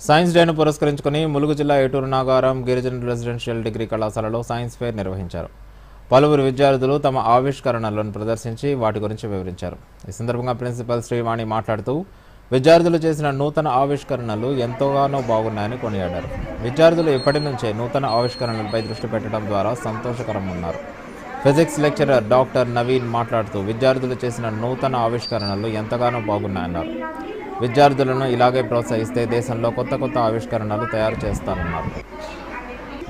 Science డేను పురస్కరించుకుని ములుగు జిల్లా ఏటూరు నాగారం గిరిజన రెసిడెన్షియల్ డిగ్రీ కళాశాలలో సైన్స్ ఫెయిర్ నిర్వహించారు. పలువురు విద్యార్థులు తమ ఆవిష్కరణలను ప్రదర్శించి వాటి గురించి వివరించారు. ఈ సందర్భంగా ప్రిన్సిపల్ శ్రీవాణి మాట్లాడుతూ విద్యార్థులు చేసిన నూతన ఆవిష్కరణలు ఎంతగానో బాగున్నాయని కొనియాడారు. విద్యార్థులు ఇప్పటి నుంచే నూతన ఆవిష్కరణలపై దృష్టి పెట్టడం ద్వారా సంతోషకరమన్నారు. ఫిజిక్స్ లెక్చరర్ డాక్టర్ నవీన్ మాట్లాడుతూ విద్యార్థులు చేసిన నూతన ఆవిష్కరణలు ఎంతగానో బాగున్నాయన్నారు. విద్యార్థులను ఇలాగే ప్రోత్సహిస్తే దేశంలో కొత్త కొత్త ఆవిష్కరణలు తయారు చేస్తారన్నారు.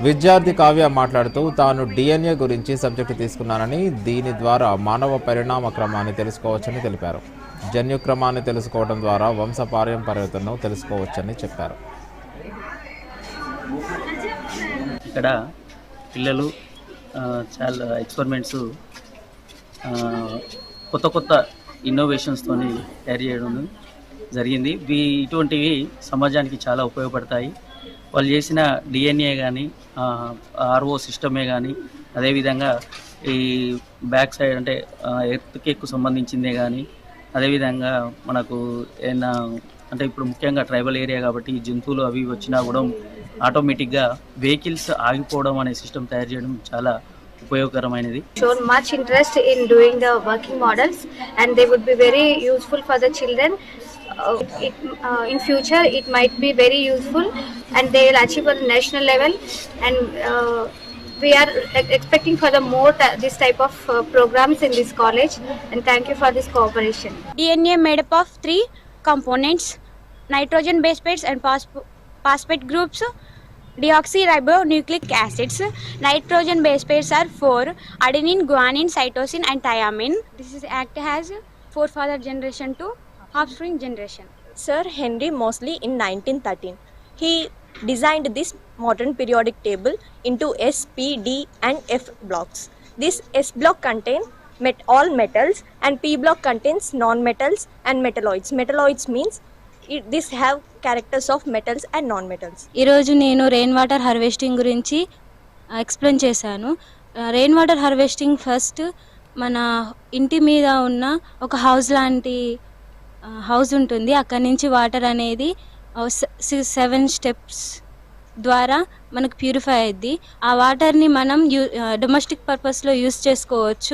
విద్యార్థి కావ్య మాట్లాడుతూ తాను DNA గురించి సబ్జెక్టు తీసుకున్నానని, దీని ద్వారా మానవ పరిణామ క్రమాన్ని తెలుసుకోవచ్చని తెలిపారు. జన్యుక్రమాన్ని తెలుసుకోవడం ద్వారా వంశపారంపర్యతను తెలుసుకోవచ్చని చెప్పారు. ఇక్కడ పిల్లలు చాలా ఎక్స్పెరిమెంట్స్ కొత్త కొత్త ఇన్నోవేషన్స్తోని తయారు చేయడం జరిగింది. ఇటువంటివి సమాజానికి చాలా ఉపయోగపడతాయి. వాళ్ళు చేసిన DNA కానీ RO సిస్టమే కానీ, అదేవిధంగా ఈ బ్యాక్ సైడ్ అంటే ఎర్త్ కేక్ సంబంధించిందే కానీ, అదేవిధంగా మనకు ఏమైనా అంటే ఇప్పుడు ముఖ్యంగా ట్రైబల్ ఏరియా కాబట్టి జంతువులు అవి వచ్చినా కూడా ఆటోమేటిక్గా వెహికల్స్ ఆగిపోవడం అనే సిస్టమ్ తయారు చేయడం చాలా ఉపయోగకరమైనది. Shown much interest in doing the working models and they would be very useful for the children. In future it might be very useful and they will achieve on the national level, and we are expecting for the more this type of programs in this college, and thank you for this cooperation. DNA made up of 3 components: nitrogen base pairs and phosphate groups, deoxyribonucleic acids. Nitrogen base pairs are 4: adenine, guanine, cytosine and thiamine. This is act as forefather generation to offspring generation. Sir Henry Moseley in 1913. He designed this modern periodic table into S, P, D and F blocks. This S block contains all metals and P block contains non-metals and metalloids. Metalloids means this have characters of metals and non-metals. ఈ రోజు నేను rain water harvesting గురించి explain చేశాను. Rain water harvesting first మన ఇంటి మీద ఉన్న ఒక హౌస్ లాంటి హౌస్ ఉంటుంది. అక్కడి నుంచి వాటర్ అనేది 7 స్టెప్స్ ద్వారా మనకు ప్యూరిఫై అయ్యిద్ది. ఆ వాటర్ని మనం డొమెస్టిక్ పర్పస్లో యూస్ చేసుకోవచ్చు.